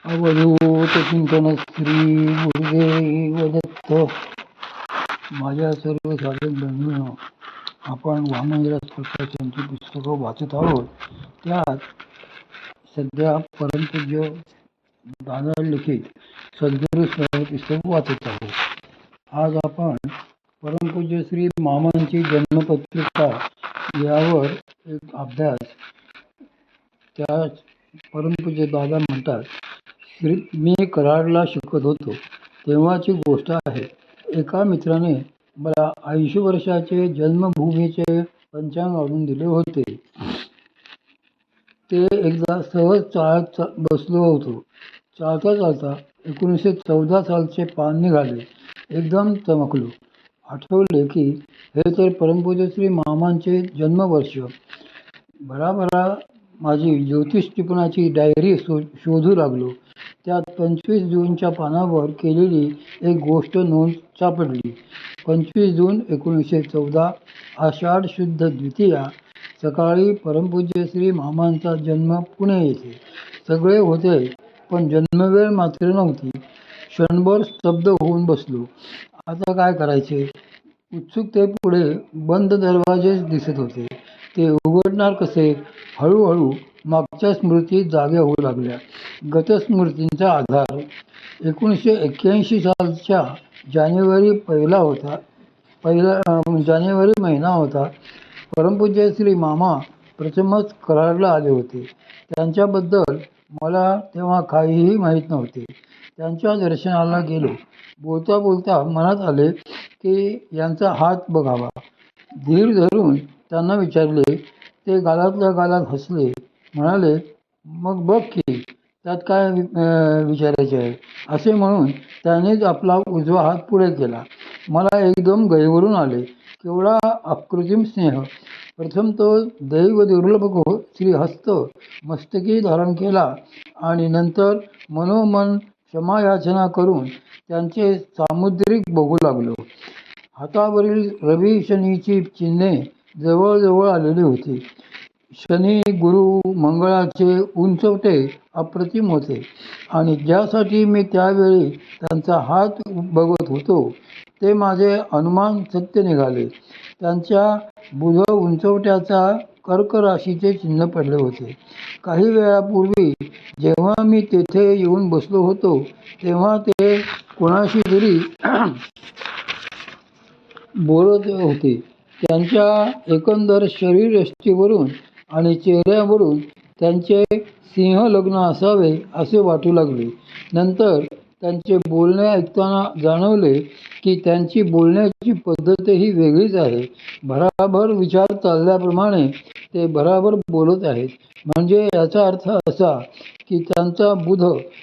अवधूत चिंतन श्री गुरुदेव दत्त. माझ्या सर्व साधक बंधूंनो, आपण वामनविलास प्रकाशनची पुस्तकं वाचत आहोत. त्यात सध्या परमपूज्य दादा लिखित सद्गुरू स्मरण पुस्तक वाचत आहोत. आज आपण परमपूज्य श्री मामांची जन्मपत्रिका यावर एक अभ्यास. त्या परमपूज्य दादा म्हणतात, मी कराडला शिकत होतो तेव्हाची गोष्ट आहे. एका मित्राने मला 80 वर्षाचे जन्मभूमीचे पंचांग आणून दिले होते. ते एकदा सहज चालत बसलो होतो. चालता चालता 1914 सालचे पान निघाले. एकदम चमकलो. आठवले की हे तर परमपूज्य श्री मामांचे जन्मवर्ष. भराभरा माझी ज्योतिष टिपणाची डायरी शोधू लागलो. त्यात 25 जूनच्या पानावर केलेली एक गोष्ट नोंद सापडली. 25 जून 1914 आषाढ शुद्ध द्वितीया सकाळी परमपूज्य श्री मामांचा जन्म पुणे येथे. सगळे होते पण जन्मवेळ मात्र नव्हती. क्षणभर स्तब्ध होऊन बसलो. आता काय करायचे? उत्सुकतेपुढे बंद दरवाजेच दिसत होते. ते उघडणार कसे? हळूहळू मागच्या स्मृती जाग्या होऊ लागल्या. गतस्मृतींचा आधार 1981 सालच्या जानेवारी जानेवारी महिना होता. परमपूज्य श्री मामा प्रथमच कराडला आले होते. त्यांच्याबद्दल मला तेव्हा काहीही माहीत नव्हते. त्यांच्या दर्शनाला गेलो. बोलता बोलता मनात आले की यांचा हात बघावा. धीर धरून त्यांना विचारले. ते गालातल्या गालात हसले. म्हणाले, मग बघ की, त्यात काय विचारायचे आहे? असे म्हणून त्यानेच आपला उजवा हात पुढे केला. मला एकदम गहिवरून आले. केवढा अकृत्रिम स्नेह! प्रथम तो दैव दुर्लभ श्रीहस्त मस्तकी धारण केला आणि नंतर मनोमन क्षमायाचना करून त्यांचे सामुद्रिक बघू लागलो. हातावरील रवी शनीची चिन्हे जवळजवळ आलेली होती. शनी, गुरु, मंगळाचे उंचवटे अप्रतिम होते आणि ज्यासाठी मी त्यावेळी त्यांचा हात बघत होतो ते माझे अनुमान सत्य निघाले. त्यांच्या बुध उंचवट्याचा कर्क राशीचे चिन्ह पडले होते. काही वेळापूर्वी जेव्हा मी तेथे येऊन बसलो होतो तेव्हा ते कोणाशी तरी बोलत होते. त्यांच्या एकंदर शरीरयष्टीवरून आणि चेहऱ्यावरून त्यांचे सिंहलग्न असावे असे वाटू लागले. नंतर त्यांचे बोलणे ऐकताना जाणवले की त्यांची बोलण्याची पद्धतही वेगळीच आहे. भराभर विचार चालल्याप्रमाणे ते भराभर बोलत आहेत. म्हणजे याचा अर्थ असा की त्यांचा बुध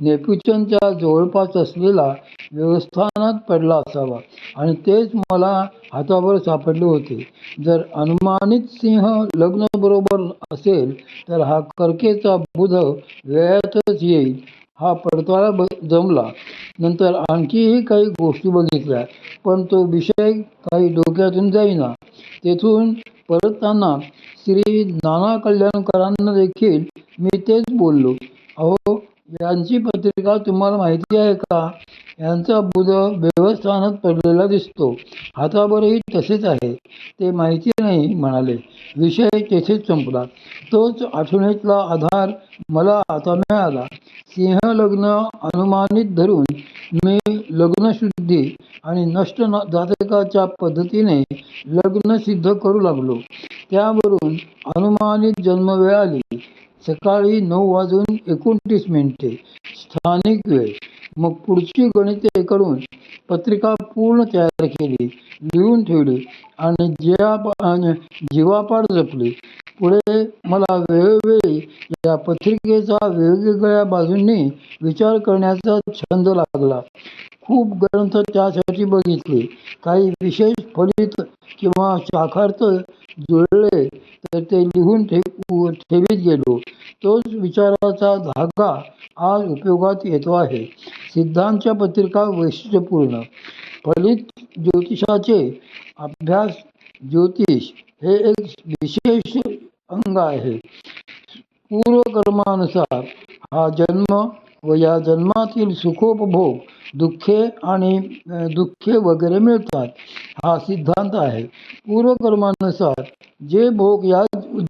नेपच्यूनच्या जवळपास असलेला व्यवस्थानात पडला असावा आणि तेच मला हातावर सापडले होते. जर अनुमानित सिंह लग्न बरोबर असेल तर हा कर्केचा बुध वेळातच येईल. हा पडताळा जमला. नंतर आणखीही काही गोष्टी बघितल्या पण तो विषय काही डोक्यातून जाईना. तेथून परतताना श्री नाना कल्याणकरांना देखील मी तेच बोललो. अहो, यांची पत्रिका तुम्हाला माहिती आहे का? यांचा बुध व्यवस्थानात पडलेला दिसतो. हातावरही तसेच आहे. ते माहिती नाही म्हणाले. विषय तेथेच संपला. तोच आठवणीतला आधार मला आता मिळाला. सिंहलग्न अनुमानित धरून मी लग्नशुद्धी आणि नष्ट जातकाच्या पद्धतीने लग्न सिद्ध करू लागलो. त्यावरून अनुमानित जन्मवेळ आली. सकाळी 9:29 स्थानिक वेळ. मग पुढची गणिते करून पत्रिका पूर्ण तयार केली, लिहून ठेवली आणि जीवापाड जपली. पुढे मला वेळोवेळी या पत्रिकेचा वेगवेगळ्या बाजूंनी विचार करण्याचा छंद लागला. खूप ग्रंथ त्यासाठी बघितले. काही विशेष फलित किंवा शाखार्थ जुळले तर ते लिहून ठेवीत गेलो. तोच विचाराचा धागा आज उपयोगात येतो आहे. सिद्धांच्या पत्रिका वैशिष्ट्यपूर्ण. फलित ज्योतिषाचे अभ्यास ज्योतिष हे एक विशेष अंग आहे. पूर्वकर्मानुसार हा जन्म व या जन्मातील सुखोपभोग दुःखे वगैरे मिळतात, हा सिद्धांत आहे. पूर्वकर्मानुसार जे भोग या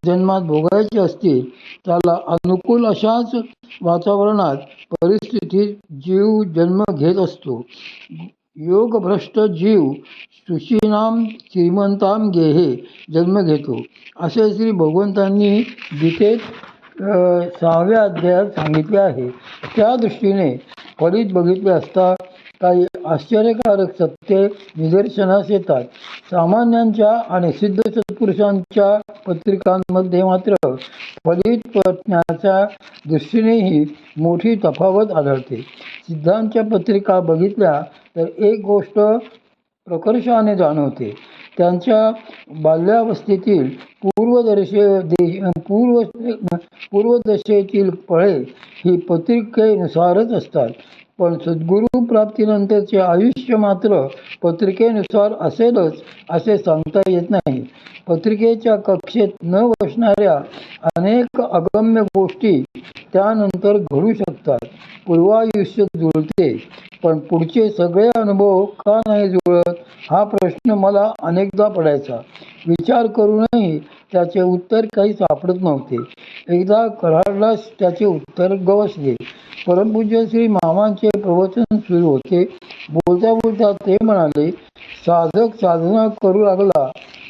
जन्मात भोगायचे असतील त्याला अनुकूल अशाच वातावरणात परिस्थितीत जीव जन्म घेत असतो. योगभ्रष्ट जीव सुशीनाम श्रीमंताम गेहे जन्म घेतो, असे श्री भगवंतांनी गीतेत 6व्या अध्यायात सांगितले आहे. त्या दृष्टीने फलित बघितले असता काही आश्चर्यकारक सत्ये निदर्शनास येतात. सामान्यांच्या आणि सिद्ध सत्पुरुषांच्या पत्रिकांमध्ये मात्र फलित प्रज्ञाच्या दृष्टीनेही मोठी तफावत आढळते. सिद्धांच्या पत्रिका बघितल्या तर एक गोष्ट प्रकर्षाने जाणवते. त्यांच्या बाल्यावस्थेतील पूर्वदशेतील फळे ही पत्रिकेनुसारच असतात, पण सद्गुरू प्राप्तीनंतरचे आयुष्य मात्र पत्रिकेनुसार असेलच असे सांगता येत नाही. पत्रिकेच्या कक्षेत न बसणाऱ्या अनेक अगम्य गोष्टी त्यानंतर घडू शकतात. पूर्वायुष्य जुळते, पण पुढचे सगळे अनुभव का नाही जुळत, हा प्रश्न मला अनेकदा पडायचा. विचार करूनही त्याचे उत्तर काही सापडत नव्हते. एकदा कऱ्हाडलाच त्याचे उत्तर गवसले. परमपूज्य श्री मामांचे प्रवचन सुरू होते. बोलता बोलता ते म्हणाले, साधक साधना करू लागला,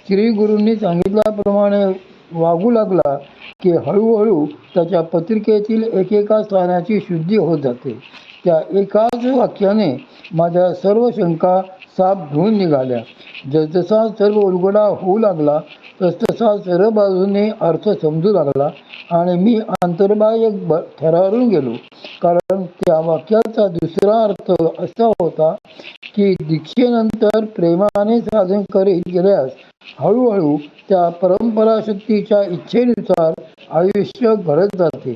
श्री गुरूंनी सांगितल्याप्रमाणे वागू लागला की हळूहळू त्याच्या पत्रिकेतील एकेका स्थानाची शुद्धी होत जाते. त्या एकाच वाक्याने माझ्या सर्व शंका साफ धुवून निघाल्या. जसजसा सर्व उलगडा होऊ लागला तसतसा सर्व बाजूने अर्थ समजू लागला आणि मी अंतर्बाह्य थरारून गेलो. कारण त्या वाक्याचा दुसरा अर्थ असा होता की दीक्षेनंतर प्रेमाने साधन करीत गेल्यास हळूहळू त्या परंपराशक्तीच्या इच्छेनुसार आयुष्य घडत जाते.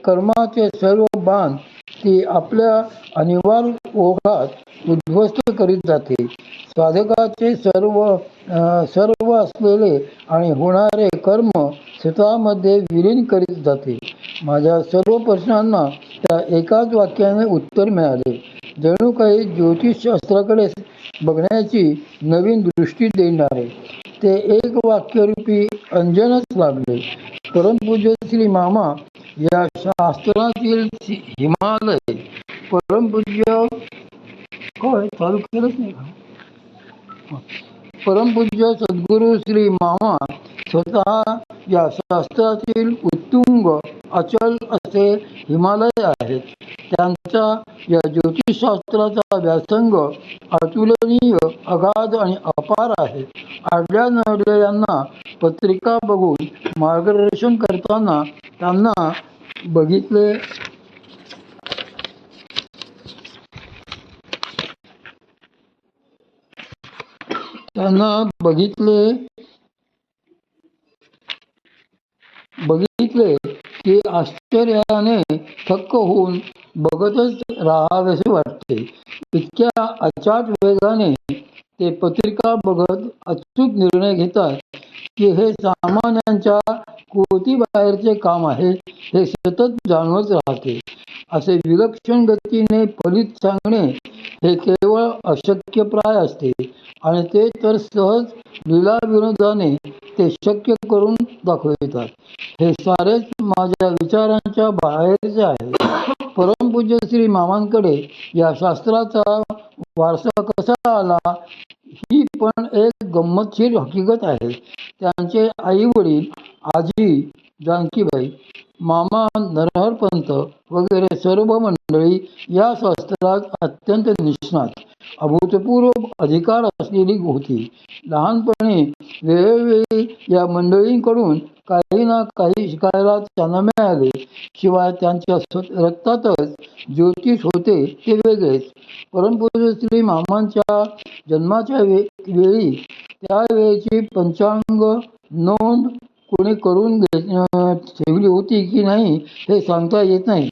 कर्माचे सर्व बांध ती आपल्या अनिवार्य ओघात उद्ध्वस्त करीत जाते. साधकाचे सर्व असलेले आणि होणारे कर्म स्वतःमध्ये विलीन करीत जाते. माझ्या सर्व प्रश्नांना त्या एकाच वाक्याने उत्तर मिळाले. जणू काही ज्योतिषशास्त्राकडे बघण्याची नवीन दृष्टी देणारे ते एक वाक्यरूपी अंजनच लागले. परमपूज्य श्री मामा या शास्त्रातील हिमालय परमपूज्य चालू केलंच नाही का? परमपूज्य सद्गुरू श्री मामा स्वतः या शास्त्रातील उत्तुंग अचल असे हिमालय आहेत. त्यांचा या ज्योतिषशास्त्राचा व्यासंग अतुलनीय, अगाध आणि अपार आहे. आडल्या नडलेल्यांना पत्रिका बघून मार्गदर्शन करताना त्यांना बघितले की आश्चर्याने थक्क होऊन बघतच राहावेसे वाटते. इतक्या अचाट वेगाने ते पत्रिका बघत अचूक निर्णय घेतात की हे सामान्यांच्या कोटीबाहेरचे काम आहे, हे सतत जाणवत राहते. असे विलक्षण गतीने फलित सांगणे हे केवळ अशक्यप्राय असते आणि ते तर सहज लीलाविनोदाने ते शक्य करून दाखवितात. हे सारेच माझ्या विचारांच्या बाहेरचे आहे. परमपूज्य श्री मामांकडे या शास्त्राचा वारसा कसा आला ही पण एक गंमतशीर हकीकत आहे. त्यांचे आई वडील, आजी जानकीबाई, मामा नरहरपंत वगैरे सर्व मंडळी या शास्त्रात अत्यंत निष्णात, अभूतपूर्व अधिकार असलेली होती. लहानपणी वेळोवेळी या मंडळींकडून काही ना काही शिकायला त्यांना मिळाले. शिवाय त्यांच्या रक्तातच ज्योतिष होते ते वेगळेच. परमपूज्य श्री मामांच्या जन्माच्या वेळी त्यावेळेची पंचांग नोंद कोणी करून ठेवली होती की नाही हे सांगता येत नाही.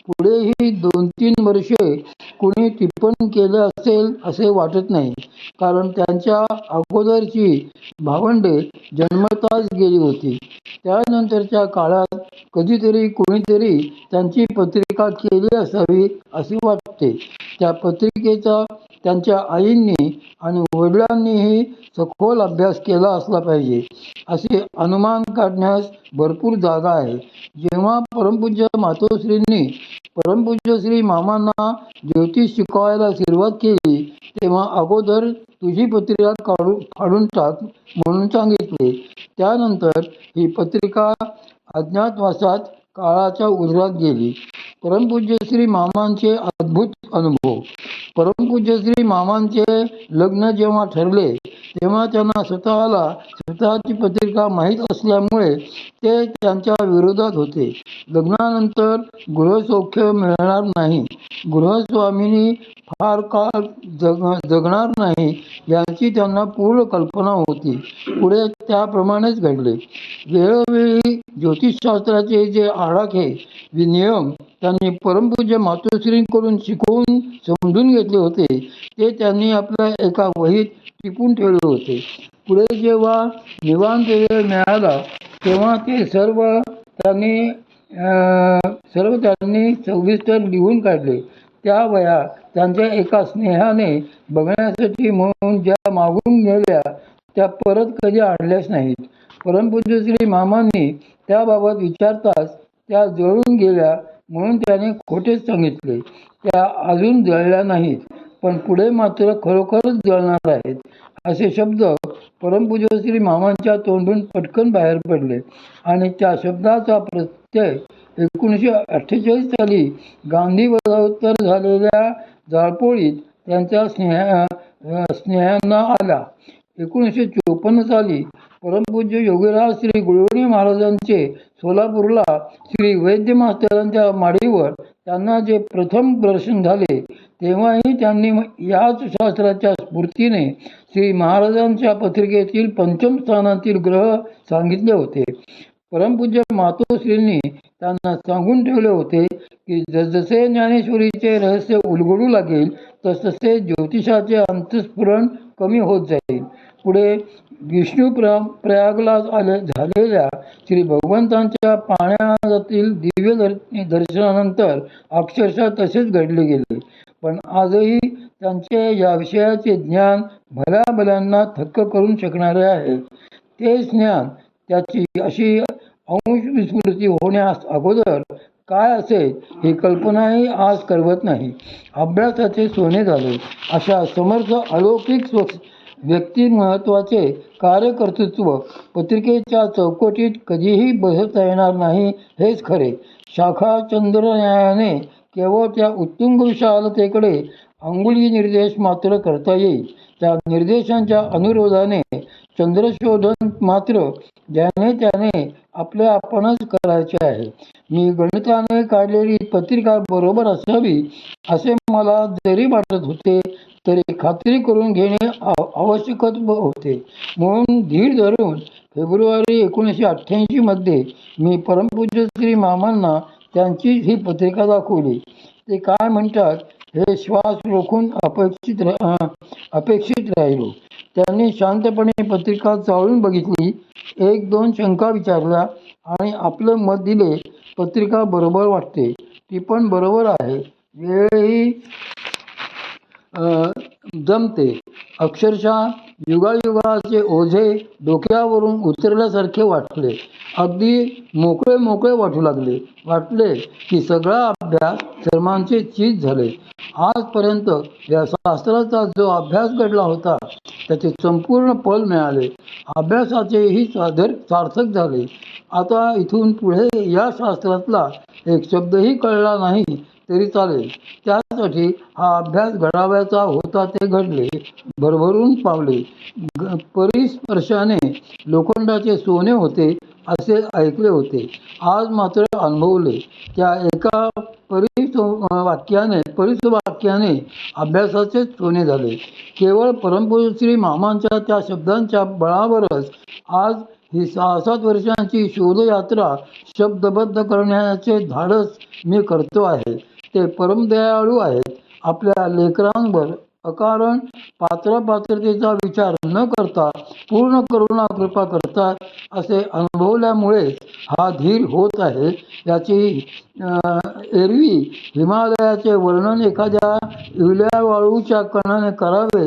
पुढेही 2-3 वर्षे कुणी टिप्पण केले असेल असे वाटत नाही, कारण त्यांच्या अगोदरची भावंडे जन्मताच गेली होती. त्यानंतरच्या काळात कधीतरी कोणीतरी त्यांची पत्रिका केली असावी असे वाटते. त्या पत्रिकेचा त्यांच्या आईंनी आणि वडिलांनीही सखोल अभ्यास केला असला पाहिजे असे अनुमान काढण्यास भरपूर जागा आहे. जेव्हा परमपूज्य मातोश्रींनी परमपूज्य श्री मामांना ज्योतिष शिकवायला सुरुवात केली तेव्हा अगोदर तुझी पत्रिका फाडून टाक म्हणून सांगितले. त्यानंतर ही पत्रिका अज्ञातवासात काळाच्या उरात गेली. परमपूज्य श्री मामांचे अद्भुत अनुभव. परमपूज्य श्री मामांचे लग्न जेव्हा ठरले तेव्हा त्यांना स्वतःची पत्रिका माहीत असल्यामुळे ते त्यांच्या विरोधात होते. लग्नानंतर गृहसौख्य मिळणार नाही, गृहस्वामिनी फार काळ जगणार नाही याची त्यांना पूर्ण कल्पना होती. पुढे त्याप्रमाणेच घडले. वेळोवेळी ज्योतिषशास्त्राचे जे आडाखे नियम त्यांनी परमपूज्य मातोश्रींकडून शिकवून समजून घेतले होते ते त्यांनी आपल्या एका वहीत टिपून ठेवले होते. पुढे जेव्हा निवांत वेळ मिळाला तेव्हा ते सर्व त्यांनी सविस्तर लिहून काढले. त्या वह्या त्यांच्या एका स्नेहाने बघण्यासाठी म्हणून ज्या मागून गेल्या त्या परत कधी आणल्याच नाहीत. परमपूज्य श्री मामांनी त्याबाबत विचारताच त्या जळून गेल्या म्हणून त्याने खोटेच सांगितले. त्या अजून जळल्या नाहीत, पण पुढे मात्र खरोखरच जळणार आहेत असे शब्द परमपूज्य श्री मामांच्या तोंडून पटकन बाहेर पडले आणि त्या शब्दाचा प्रत्यय 1948 साली गांधी वधावत्तर झालेल्या जाळपोळीत त्यांच्या स्नेहांना आला. 1954 साली परमपूज्य योगीराज श्री गुळवणी महाराजांचे सोलापूरला श्री वैद्य मास्तरांच्या माडीवर त्यांना जे प्रथम दर्शन झाले तेव्हाही त्यांनी याच शास्त्राच्या स्फूर्तीने श्री महाराजांच्या पत्रिकेतील पंचम स्थानातील ग्रह सांगितले होते. परमपूज्य मातोश्रींनी त्यांना सांगून ठेवले होते की जसजसे ज्ञानेश्वरीचे रहस्य उलगडू लागेल तसतसे ज्योतिषाचे अंतस्फुरण कमी होत जाईल. पुढे विष्णू प्रयागला झालेल्या श्री भगवंतांच्या पाण्यातील दिव्य दर्शनानंतर अक्षरशः तसेच घडले गेले. पण आजही त्यांचे या विषयाचे ज्ञान भल्याभल्यांना थक्क करून शकणारे आहे. ते ज्ञान त्याची अशी अंशविस्मृती होण्यास अगोदर काय असेल ही कल्पनाही आज करवत नाही. अभ्यासाचे सोने झाले अशा समर्थ अलौकिक व्यक्तिमत्वाचे कार्यकर्तृत्व पत्रिकेच्या चौकटीत कधीही बसता येणार नाही हेच खरे. शाखा चंद्रन्यायाने केवळ त्या उत्तुंग विशालतेकडे अंगुली निर्देश मात्र करता येईल. त्या निर्देशांच्या अनुरोधाने चंद्रशोधन मात्र ज्याने त्याने आपल्या आपणच करायचे आहे. मी गणिताने काढलेली पत्रिका बरोबर असावी असे मला जरी वाटत होते तरी खात्री करून घेणे आवश्यकच होते. म्हणून धीर धरून फेब्रुवारी 1988 मध्ये मी परमपूज्य श्री मामांना त्यांची ही पत्रिका दाखवली. ते काय म्हणतात हे श्वास रोखून अपेक्षित राहिलो. त्यांनी शांतपणे पत्रिका चाळून बघितली, 1-2 शंका विचारल्या आणि आपलं मत दिले. पत्रिका बरोबर वाटते, ती पण बरोबर आहे, वेळही जमते. अक्षरशः युगायुगाचे ओझे डोक्यावरून उतरल्यासारखे वाटले. अगदी मोकळे वाटू लागले. वाटले की सगळा अभ्यास सर्वांचे चीज झाले. आजपर्यंत या शास्त्राचा जो अभ्यास घडला होता त्याचे संपूर्ण फल मिळाले. अभ्यासाचेही सार्थक झाले. आता इथून पुढे या शास्त्रातला एक शब्दही कळला नाही तरी चालेल. त्यासाठी हा अभ्यास घडावायचा होता ते घडले, भरभरून पावले. परिस्पर्शाने लोखंडाचे सोने होते असे ऐकले होते, आज मात्र अनुभवले. त्या एका परिसवाक्याने अभ्यासाचेच सोने झाले. केवळ परमपूज्य श्री मामांच्या त्या शब्दांच्या बळावरच आज ही 6-7 वर्षांची शोधयात्रा शब्दबद्ध करण्याचे धाडस मी करतो आहे. ते परमदयाळू आहेत. आपल्या लेकरांवर अकारण पात्रतेचा विचार न करता पूर्ण करुणा कृपा करतात असे अनुभवल्यामुळे हा धीर होत आहे याची एरवी हिमालयाचे वर्णन एखाद्या इवल्या वाळूच्या कणाने करावे